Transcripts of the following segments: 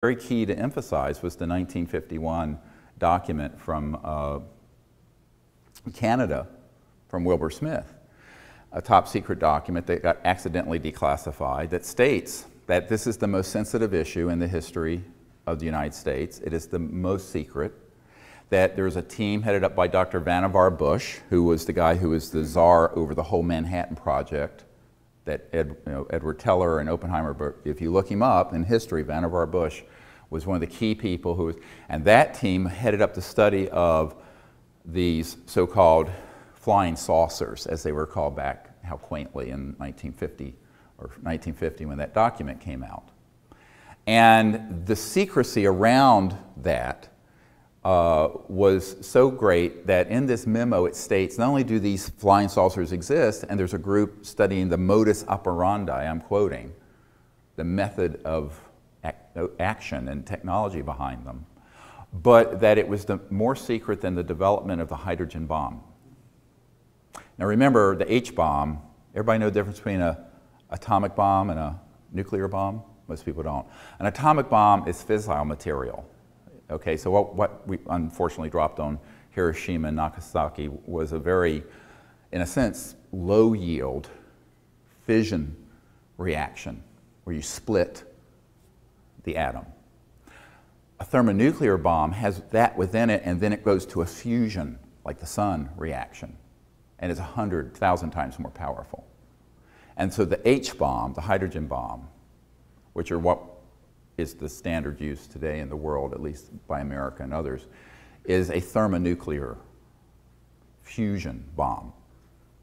very key to emphasize was the 1951 document from Canada, from Wilbur Smith, a top secret document that got accidentally declassified that states that this is the most sensitive issue in the history of the United States. It is the most secret. That there's a team headed up by Dr. Vannevar Bush, who was the guy who was the czar over the whole Manhattan Project, that Edward Teller and Oppenheimer, but if you look him up in history, Vannevar Bush was one of the key people who was, and that team headed up the study of these so-called flying saucers, as they were called back, how quaintly, in 1950 when that document came out. And the secrecy around that was so great that in this memo it states not only do these flying saucers exist, and there's a group studying the modus operandi, I'm quoting, the method of action and technology behind them, but that it was more secret than the development of the hydrogen bomb. Now remember, the H-bomb, everybody know the difference between an atomic bomb and a nuclear bomb? Most people don't. An atomic bomb is fissile material. Okay, so what we unfortunately dropped on Hiroshima and Nagasaki was a very, in a sense, low-yield fission reaction where you split the atom. A thermonuclear bomb has that within it, and then it goes to a fusion, like the sun reaction, and it's 100,000 times more powerful. And so the H-bomb, the hydrogen bomb, which are what is the standard use today in the world, at least by America and others, is a thermonuclear fusion bomb,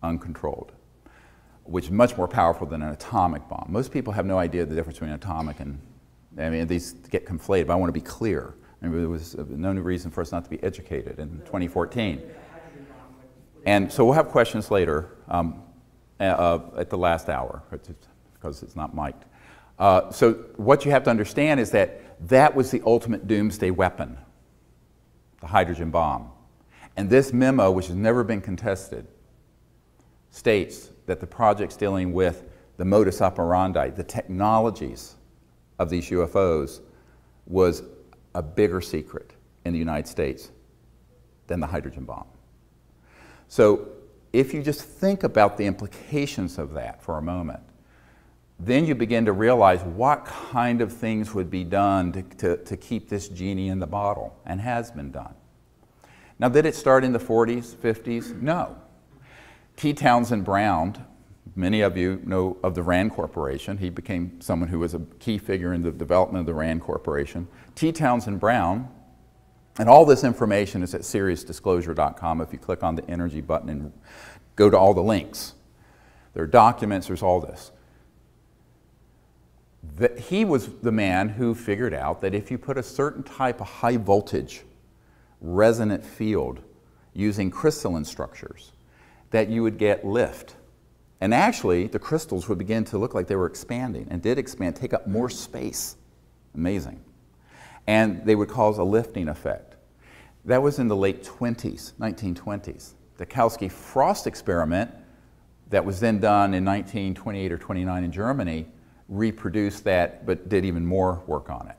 uncontrolled, which is much more powerful than an atomic bomb. Most people have no idea the difference between atomic and, I mean, these get conflated, but I want to be clear. I mean, there was no reason for us not to be educated in 2014. And so we'll have questions later at the last hour, because it's not mic'd. So what you have to understand is that that was the ultimate doomsday weapon, the hydrogen bomb. And this memo, which has never been contested, states that the projects dealing with the modus operandi, the technologies of these UFOs, was a bigger secret in the United States than the hydrogen bomb. So if you just think about the implications of that for a moment, then you begin to realize what kind of things would be done to keep this genie in the bottle, and has been done. Now, did it start in the 40s, 50s? No. T. Townsend Brown, many of you know of the RAND Corporation. He became someone who was a key figure in the development of the RAND Corporation. T. Townsend Brown, and all this information is at SeriousDisclosure.com. If you click on the energy button and go to all the links, there are documents, there's all this. He was the man who figured out that if you put a certain type of high voltage resonant field using crystalline structures, that you would get lift. And actually, the crystals would begin to look like they were expanding, and did expand, take up more space. Amazing. And they would cause a lifting effect. That was in the late 20s, 1920s. The Kautsky-Frost experiment that was then done in 1928 or 29 in Germany reproduced that, but did even more work on it.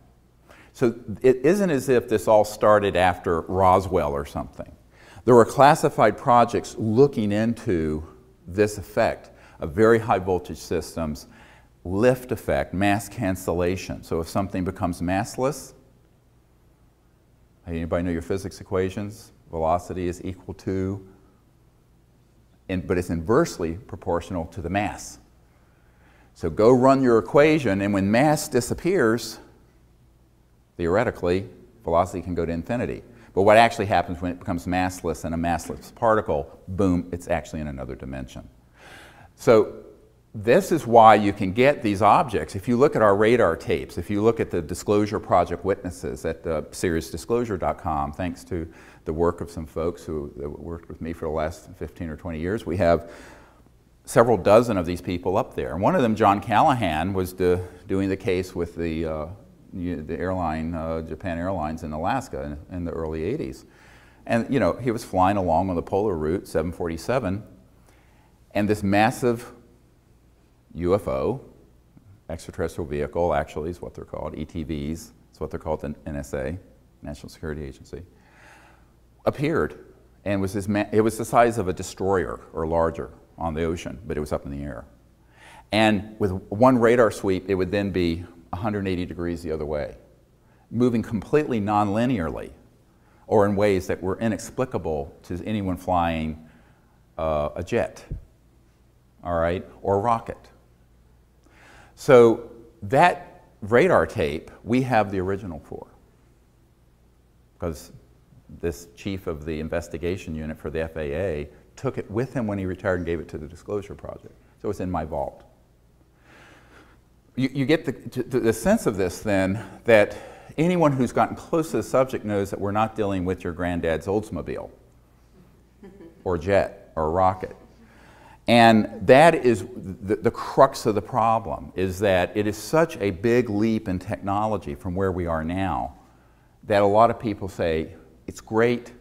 So it isn't as if this all started after Roswell or something. There were classified projects looking into this effect of very high voltage systems, lift effect, mass cancellation. So if something becomes massless, anybody know your physics equations? Velocity is equal to, but it's inversely proportional to the mass. So go run your equation, and when mass disappears, theoretically, velocity can go to infinity. But what actually happens when it becomes massless and a massless particle, boom, it's actually in another dimension. So this is why you can get these objects. If you look at our radar tapes, if you look at the Disclosure Project witnesses at SeriousDisclosure.com, thanks to the work of some folks who worked with me for the last 15 or 20 years, we have several dozen of these people up there. And one of them, John Callahan, was doing the case with the airline, Japan Airlines in Alaska in the early 80s. And you know, he was flying along on the polar route, 747, and this massive UFO, extraterrestrial vehicle actually is what they're called, ETVs, that's what they're called, the NSA, National Security Agency, appeared, and it was the size of a destroyer or larger on the ocean, but it was up in the air. And with one radar sweep, it would then be 180 degrees the other way, moving completely non-linearly, or in ways that were inexplicable to anyone flying a jet, all right, or a rocket. So that radar tape, we have the original for, because this chief of the investigation unit for the FAA took it with him when he retired and gave it to the Disclosure Project. So it's in my vault. You get the sense of this then, that anyone who's gotten close to the subject knows that we're not dealing with your granddad's Oldsmobile or jet or rocket. And that is the crux of the problem, is that it is such a big leap in technology from where we are now that a lot of people say, it's great,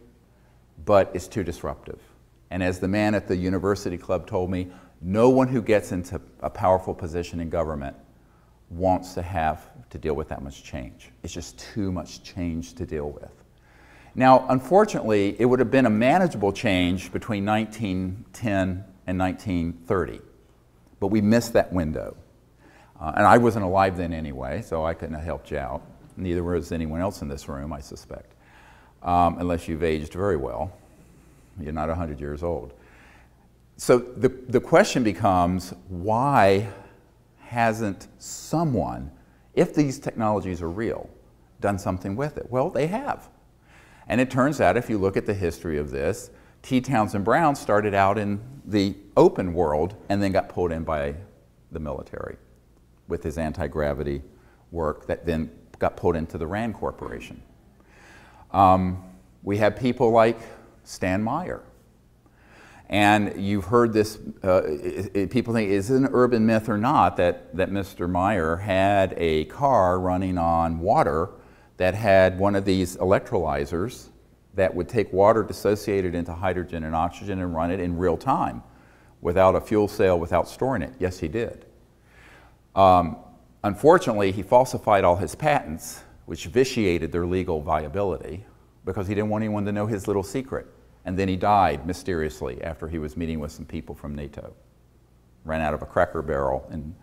but it's too disruptive. And as the man at the university club told me, no one who gets into a powerful position in government wants to have to deal with that much change. It's just too much change to deal with. Now, unfortunately, it would have been a manageable change between 1910 and 1930, but we missed that window. And I wasn't alive then anyway, so I couldn't have helped you out. Neither was anyone else in this room, I suspect, unless you've aged very well. You're not 100 years old. So the question becomes, why hasn't someone, if these technologies are real, done something with it? Well, they have. And it turns out, if you look at the history of this, T. Townsend Brown started out in the open world and then got pulled in by the military with his anti-gravity work that then got pulled into the RAND Corporation. We have people like Stan Meyer. And you've heard this, people think, is it an urban myth or not that Mr. Meyer had a car running on water that had one of these electrolyzers that would take water, dissociate it into hydrogen and oxygen, and run it in real time without a fuel cell, without storing it. Yes, he did. Unfortunately, he falsified all his patents, which vitiated their legal viability because he didn't want anyone to know his little secret. And then he died mysteriously after he was meeting with some people from NATO. Ran out of a Cracker Barrel in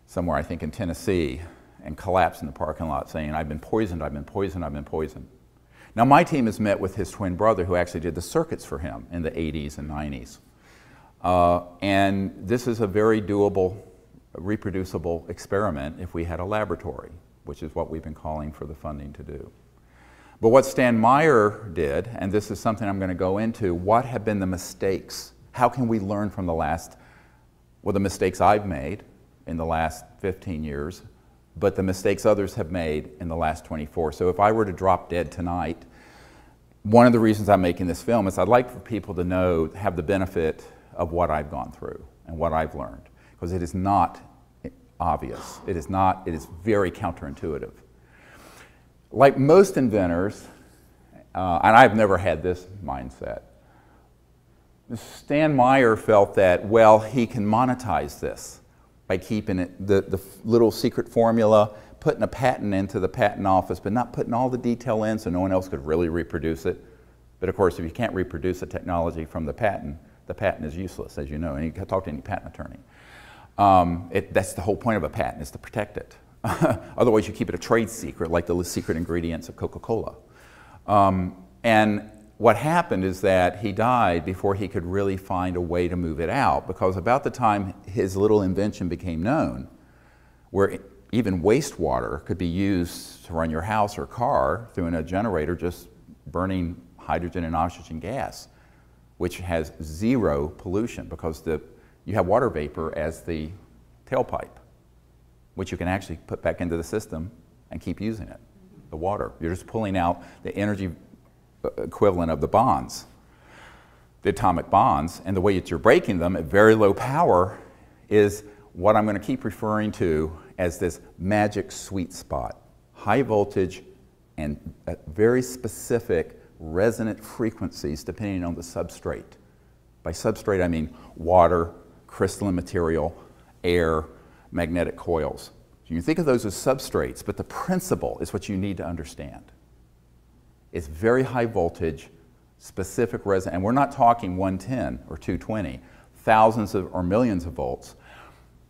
somewhere, I think, in Tennessee, and collapsed in the parking lot saying, I've been poisoned, I've been poisoned, I've been poisoned. Now, my team has met with his twin brother who actually did the circuits for him in the 80s and 90s. And this is a very doable, reproducible experiment if we had a laboratory, which is what we've been calling for the funding to do. But what Stan Meyer did, and this is something I'm going to go into, what have been the mistakes? How can we learn from the mistakes I've made in the last 15 years, but the mistakes others have made in the last 24. So if I were to drop dead tonight, one of the reasons I'm making this film is I'd like for people to know, have the benefit of what I've gone through and what I've learned, because it is not obvious. It is very counterintuitive. Like most inventors, and I've never had this mindset, Stan Meyer felt that, well, he can monetize this by keeping it, the little secret formula, putting a patent into the patent office, but not putting all the detail in so no one else could really reproduce it. But of course, if you can't reproduce a technology from the patent is useless, as you know, and you can talk to any patent attorney. That's the whole point of a patent, is to protect it. Otherwise, you keep it a trade secret, like the secret ingredients of Coca-Cola. And what happened is that he died before he could really find a way to move it out, because about the time his little invention became known, where even wastewater could be used to run your house or car through a generator just burning hydrogen and oxygen gas, which has zero pollution because you have water vapor as the tailpipe, which you can actually put back into the system and keep using it, the water. You're just pulling out the energy equivalent of the bonds, the atomic bonds, and the way that you're breaking them at very low power is what I'm going to keep referring to as this magic sweet spot. High voltage and very specific resonant frequencies depending on the substrate. By substrate, I mean water, crystalline material, air, magnetic coils. So you can think of those as substrates, but the principle is what you need to understand. It's very high voltage, specific resonance, and we're not talking 110 or 220, thousands of or millions of volts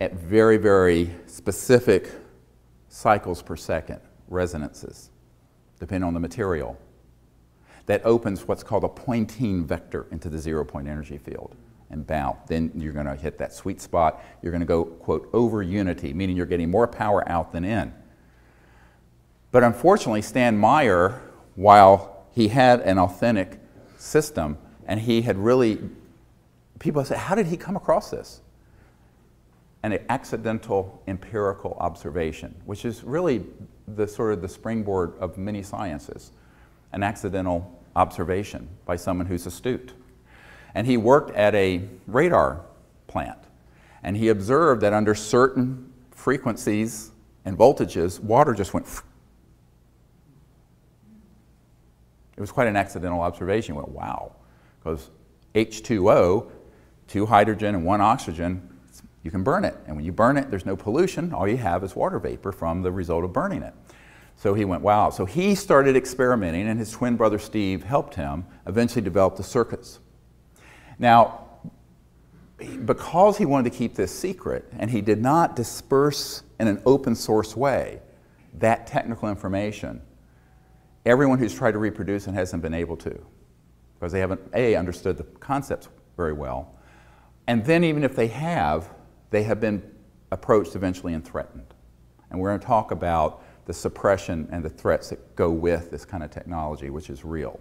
at very, very specific cycles per second, resonances, depending on the material. That opens what's called a Poynting vector into the zero-point energy field and bounce. Then you're going to hit that sweet spot. You're going to go, quote, over unity, meaning you're getting more power out than in. But unfortunately, Stan Meyer, while he had an authentic system, and he had really, people say, how did he come across this? An accidental empirical observation, which is really the sort of the springboard of many sciences, an accidental observation by someone who's astute. And he worked at a radar plant, and he observed that under certain frequencies and voltages, water just went. It was quite an accidental observation. He went, wow, because H2O, 2 hydrogen and 1 oxygen, you can burn it. And when you burn it, there's no pollution. All you have is water vapor from the result of burning it. So he went, wow. So he started experimenting, and his twin brother Steve helped him eventually develop the circuits. Now, because he wanted to keep this secret, and he did not disperse in an open source way that technical information, everyone who's tried to reproduce it hasn't been able to, because they haven't, A, understood the concepts very well, and then even if they have been approached eventually and threatened. And we're going to talk about the suppression and the threats that go with this kind of technology, which is real.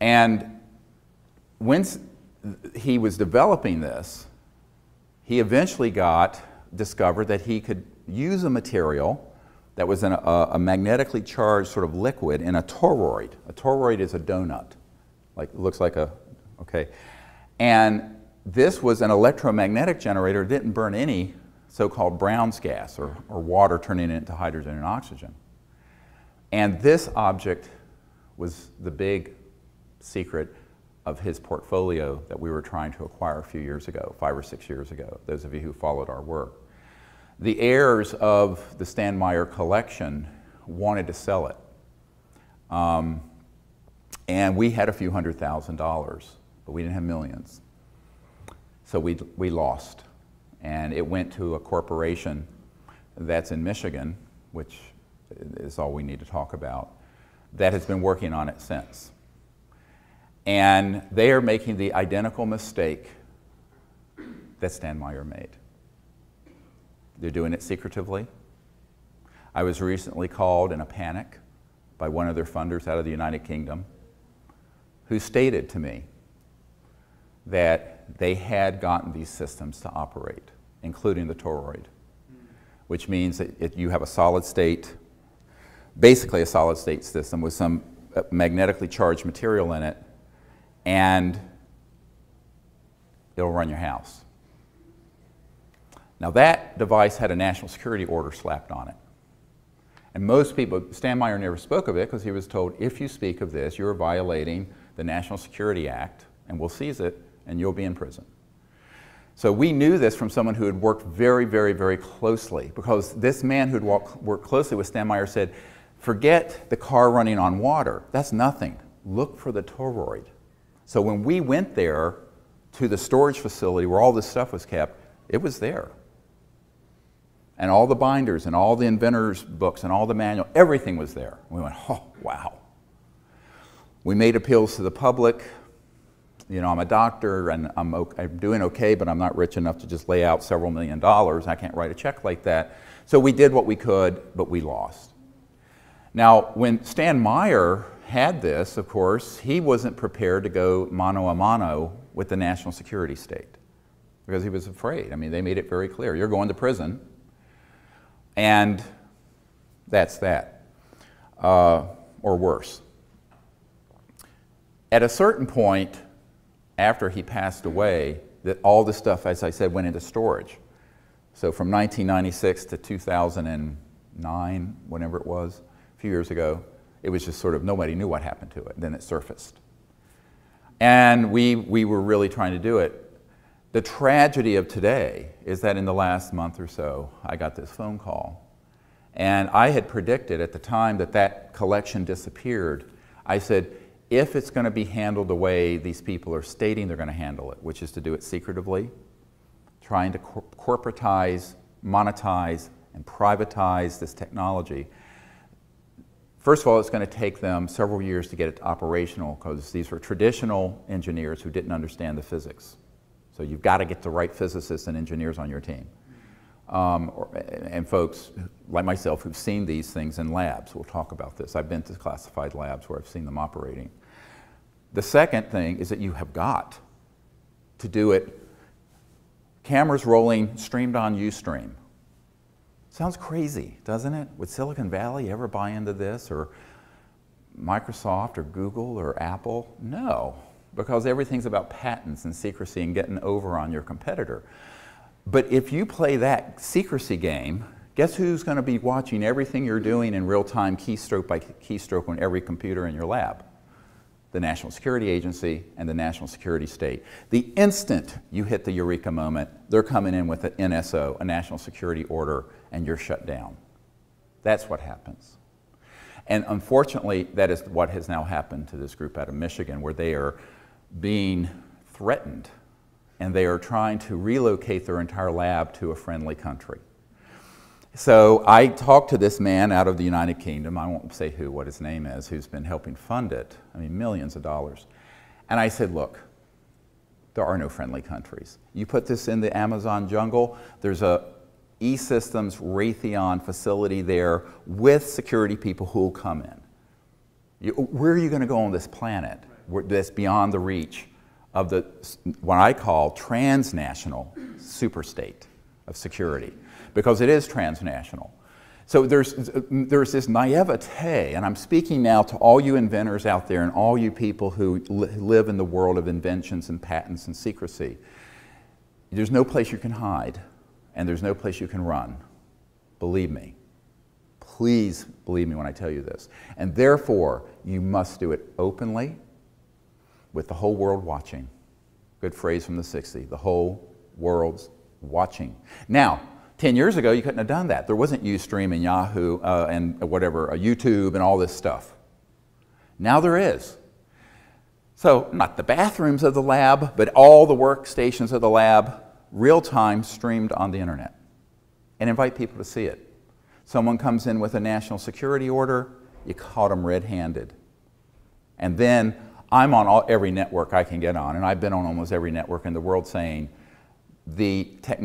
And when he was developing this, he eventually discovered that he could use a material that was a magnetically charged sort of liquid in a toroid. A toroid is a donut, like looks like a, okay. And this was an electromagnetic generator. It didn't burn any so-called Brown's gas or water turning it into hydrogen and oxygen. And this object was the big secret of his portfolio that we were trying to acquire a few years ago, 5 or 6 years ago, those of you who followed our work. The heirs of the Stan Meyer collection wanted to sell it. And we had a few $100,000, but we didn't have millions. So we lost. And it went to a corporation that's in Michigan, which is all we need to talk about, that has been working on it since. And they are making the identical mistake that Stan Meyer made. They're doing it secretively. I was recently called in a panic by one of their funders out of the United Kingdom, who stated to me that they had gotten these systems to operate, including the toroid, which means that you have a solid state, basically a solid state system with some magnetically charged material in it, and it'll run your house. Now that device had a national security order slapped on it. And most people, Stan Meyer never spoke of it because he was told, if you speak of this, you're violating the National Security Act, and we'll seize it, and you'll be in prison. So we knew this from someone who had worked very, very, very closely, because this man who'd worked closely with Stan Meyer said, forget the car running on water. That's nothing. Look for the toroid. So when we went there to the storage facility where all this stuff was kept, it was there. And all the binders and all the inventors' books and all the manual, everything was there. We went, oh, wow. We made appeals to the public. You know, I'm a doctor and I'm doing okay, but I'm not rich enough to just lay out several $1 million. I can't write a check like that. So we did what we could, but we lost. Now, when Stan Meyer had this, of course, he wasn't prepared to go mano a mano with the national security state because he was afraid. I mean, they made it very clear. You're going to prison, and that's that, or worse. At a certain point, after he passed away, that all this stuff, as I said, went into storage. So from 1996 to 2009, whenever it was, a few years ago, it was just sort of, nobody knew what happened to it. Then it surfaced. And we were really trying to do it. The tragedy of today is that in the last month or so, I got this phone call. And I had predicted at the time that that collection disappeared. I said, if it's going to be handled the way these people are stating they're going to handle it, which is to do it secretively, trying to corporatize, monetize, and privatize this technology, first of all, it's going to take them several years to get it operational because these were traditional engineers who didn't understand the physics. So you've got to get the right physicists and engineers on your team. And folks like myself who've seen these things in labs. We'll talk about this. I've been to classified labs where I've seen them operating. The second thing is that you have got to do it, cameras rolling, streamed on Ustream. Sounds crazy, doesn't it? Would Silicon Valley ever buy into this, or Microsoft or Google or Apple? No, because everything's about patents and secrecy and getting over on your competitor. But if you play that secrecy game, guess who's going to be watching everything you're doing in real time, keystroke by keystroke on every computer in your lab? The National Security Agency and the National Security State. The instant you hit the eureka moment, they're coming in with an NSO, a National Security Order, and you're shut down. That's what happens. And unfortunately, that is what has now happened to this group out of Michigan, where they are being threatened and they are trying to relocate their entire lab to a friendly country. So I talked to this man out of the United Kingdom, I won't say who, what his name is, who's been helping fund it, I mean millions of dollars. And I said, look, there are no friendly countries. You put this in the Amazon jungle, there's a E-Systems Raytheon facility there with security people who will come in. Where are you going to go on this planet that's beyond the reach of the, what I call transnational superstate of security? Because it is transnational. So there's this naivete, and I'm speaking now to all you inventors out there and all you people who live in the world of inventions and patents and secrecy. There's no place you can hide, and there's no place you can run. Believe me. Please believe me when I tell you this. And therefore, you must do it openly with the whole world watching. Good phrase from the 60s, the whole world's watching. Now, 10 years ago, you couldn't have done that. There wasn't Ustream and Yahoo and whatever, YouTube and all this stuff. Now there is. So not the bathrooms of the lab, but all the workstations of the lab, real-time streamed on the internet. And invite people to see it. Someone comes in with a national security order, you caught them red-handed. And then I'm on every network I can get on, and I've been on almost every network in the world saying the technology